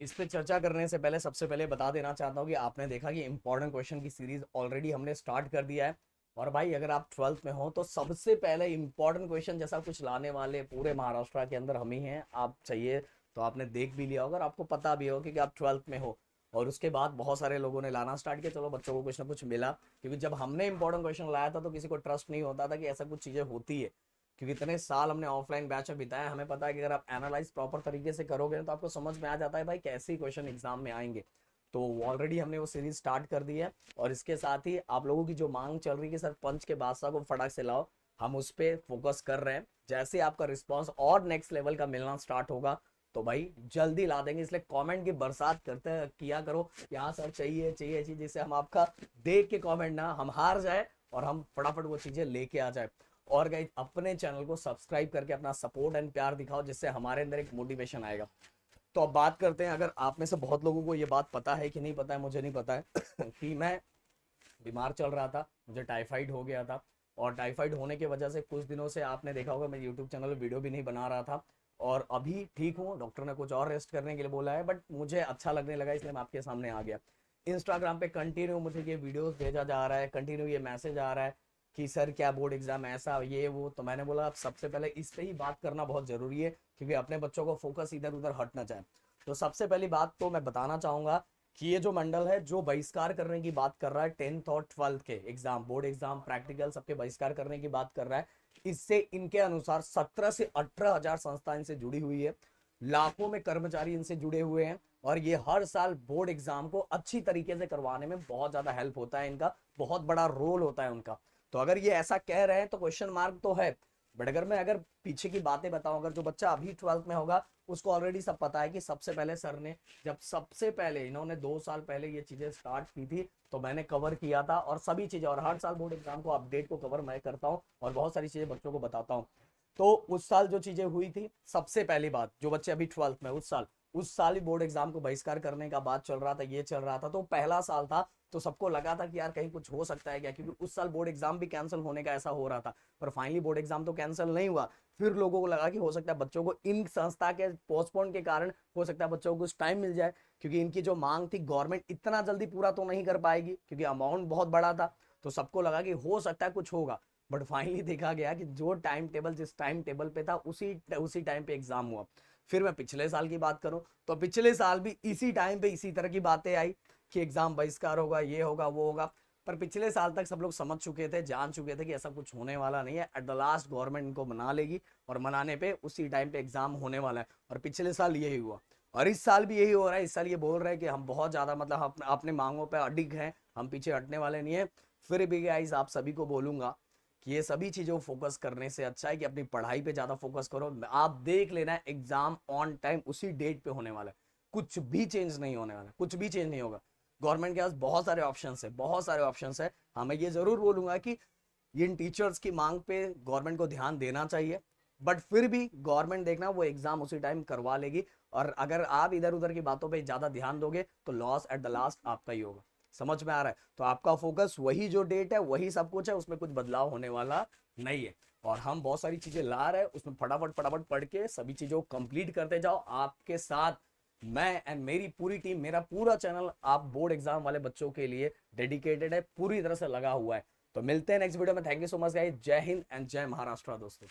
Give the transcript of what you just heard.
इस पे चर्चा करने से पहले सबसे पहले बता देना चाहता हूँ कि आपने देखा कि इंपॉर्टेंट क्वेश्चन की सीरीज ऑलरेडी हमने स्टार्ट कर दिया है। और भाई अगर आप 12th में हो तो सबसे पहले इंपॉर्टेंट क्वेश्चन जैसा कुछ लाने वाले पूरे महाराष्ट्र के अंदर हम ही हैं। आप चाहिए तो आपने देख भी लिया होगा और आपको पता भी हो कि आप 12th में हो। और उसके बाद बहुत सारे लोगों ने लाना स्टार्ट किया, चलो बच्चों को कुछ ना कुछ मिला। क्योंकि जब हमने इंपॉर्टेंट क्वेश्चन लाया था तो किसी को ट्रस्ट नहीं होता था कि ऐसा कुछ चीज़ें होती है। क्योंकि इतने साल हमने ऑफलाइन बैच में बिताया, हमें पता है कि अगर आप एनालाइज प्रॉपर तरीके से करोगे तो आपको समझ में आ जाता है भाई कैसे ही क्वेश्चन एग्जाम में आएंगे। तो ऑलरेडी हमने वो सीरीज स्टार्ट कर दी है। और इसके साथ ही आप लोगों की जो मांग चल रही है कि सर पंच के बादशाह को फटाक से लाओ, हम उस पर फोकस कर रहे हैं। जैसे आपका रिस्पॉन्स और नेक्स्ट लेवल का मिलना स्टार्ट होगा तो भाई जल्दी ला देंगे। इसलिए कमेंट की बरसात करते किया करो कि हाँ सर चाहिए चाहिए चीज, जिससे हम आपका देख के कमेंट ना हम हार जाए और हम फटाफट वो चीजें लेके आ जाए। और गाइस अपने चैनल को सब्सक्राइब करके अपना सपोर्ट एंड प्यार दिखाओ, जिससे हमारे अंदर एक मोटिवेशन आएगा। तो अब बात करते हैं, अगर आप में से बहुत लोगों को ये बात पता है कि नहीं पता है, मुझे नहीं पता है कि मैं बीमार चल रहा था, मुझे टाइफाइड हो गया था। और टाइफाइड होने की वजह से कुछ दिनों से आपने देखा होगा मैं यूट्यूब चैनल पर वीडियो भी नहीं बना रहा था। और अभी ठीक हूँ, डॉक्टर ने कुछ और रेस्ट करने के लिए बोला है, बट मुझे अच्छा लगने लगा इसलिए मैं आपके सामने आ गया। इंस्टाग्राम पे कंटिन्यू मुझे ये वीडियोस भेजा जा रहा है, कंटिन्यू ये मैसेज आ रहा है कि सर क्या बोर्ड एग्जाम ऐसा ये वो। तो मैंने बोला अब सबसे पहले इस पे ही बात करना बहुत जरूरी है, क्योंकि अपने बच्चों को फोकस इधर उधर हट ना जाए। तो सबसे पहली बात तो मैं बताना चाहूंगा कि ये जो मंडल है जो बहिष्कार करने की बात कर रहा है 10th और 12th के एग्जाम, बोर्ड एग्जाम, प्रैक्टिकल सबके बहिष्कार करने की बात कर रहा है। इससे इनके अनुसार 17 से 18 हजार संस्था इनसे जुड़ी हुई है, लाखों में कर्मचारी इनसे जुड़े हुए हैं। और ये हर साल बोर्ड एग्जाम को अच्छी तरीके से करवाने में बहुत ज्यादा हेल्प होता है इनका, बहुत बड़ा रोल होता है उनका। तो अगर ये ऐसा कह रहे हैं तो क्वेश्चन मार्क तो है। बट अगर पीछे की बातें बताऊं, अगर जो बच्चा अभी 12th में होगा उसको ऑलरेडी सब पता है कि सबसे पहले सर ने, जब सबसे पहले इन्होंने 2 साल पहले ये चीजें स्टार्ट की थी तो मैंने कवर किया था और सभी चीजें, और हर साल बोर्ड एग्जाम को अपडेट को कवर मैं करता हूँ और बहुत सारी चीजें बच्चों को बताता हूँ। तो उस साल जो चीजें हुई थी, सबसे पहली बात जो बच्चे अभी 12th में, उस साल ही बोर्ड एग्जाम को बहिष्कार करने का बात चल रहा था, ये चल रहा था। तो पहला साल था तो सबको लगा था कि यार कहीं कुछ हो सकता है क्या, क्योंकि उस साल बोर्ड एग्जाम भी कैंसिल होने का ऐसा हो रहा था। पर फाइनली बोर्ड एग्जाम तो कैंसिल नहीं हुआ। फिर लोगों को लगा कि हो सकता है बच्चों को इन संस्था के पोस्टपोन के कारण हो सकता है बच्चों को कुछ टाइम मिल जाए, क्योंकि इनकी जो मांग थी गवर्नमेंट इतना जल्दी पूरा तो नहीं कर पाएगी क्योंकि अमाउंट बहुत बड़ा था। तो सबको लगा कि हो सकता है कुछ होगा। बट फाइनली देखा गया कि जो टाइम टेबल जिस टाइम टेबल पे था उसी उसी टाइम पे एग्जाम हुआ। फिर मैं पिछले साल की बात करूं तो पिछले साल भी इसी टाइम पे इसी तरह की बातें आई कि एग्जाम बहिष्कार होगा, ये होगा वो होगा। पर पिछले साल तक सब लोग समझ चुके थे, जान चुके थे कि ऐसा कुछ होने वाला नहीं है। एट द लास्ट गवर्नमेंट इनको मना लेगी और मनाने पे उसी टाइम पे एग्जाम होने वाला है। और पिछले साल यही हुआ और इस साल भी यही हो रहा है। इस साल ये बोल रहे हैं कि हम बहुत ज्यादा मतलब अपने मांगों पे अडिग हैं, हम पीछे हटने वाले नहीं है। फिर भी गाइस आप सभी को बोलूंगा कि ये सभी चीजों फोकस करने से अच्छा है कि अपनी पढ़ाई पे ज्यादा फोकस करो। आप देख लेना एग्जाम ऑन टाइम उसी डेट पे होने वाला है, कुछ भी चेंज नहीं होने वाला, कुछ भी चेंज नहीं होगा। गवर्नमेंट के पास बहुत सारे ऑप्शंस है, बहुत सारे ऑप्शंस है। हाँ मैं ये जरूर बोलूंगा कि इन टीचर्स की मांग पे गवर्नमेंट को ध्यान देना चाहिए। बट फिर भी गवर्नमेंट देखना वो एग्जाम उसी टाइम करवा लेगी। और अगर आप इधर उधर की बातों पे ज्यादा ध्यान दोगे तो लॉस एट द लास्ट आपका ही होगा। समझ में आ रहा है? तो आपका फोकस वही जो डेट है वही सब कुछ है, उसमें कुछ बदलाव होने वाला नहीं है। और हम बहुत सारी चीजें ला रहे हैं, उसमें फटाफट फटाफट पढ़ के सभी चीजों को कंप्लीट करते जाओ आपके साथ। मैं एंड मेरी पूरी टीम, मेरा पूरा चैनल आप बोर्ड एग्जाम वाले बच्चों के लिए डेडिकेटेड है, पूरी तरह से लगा हुआ है। तो मिलते हैं नेक्स्ट वीडियो में। Thank you so much guys, जय हिंद एंड जय महाराष्ट्र दोस्तों।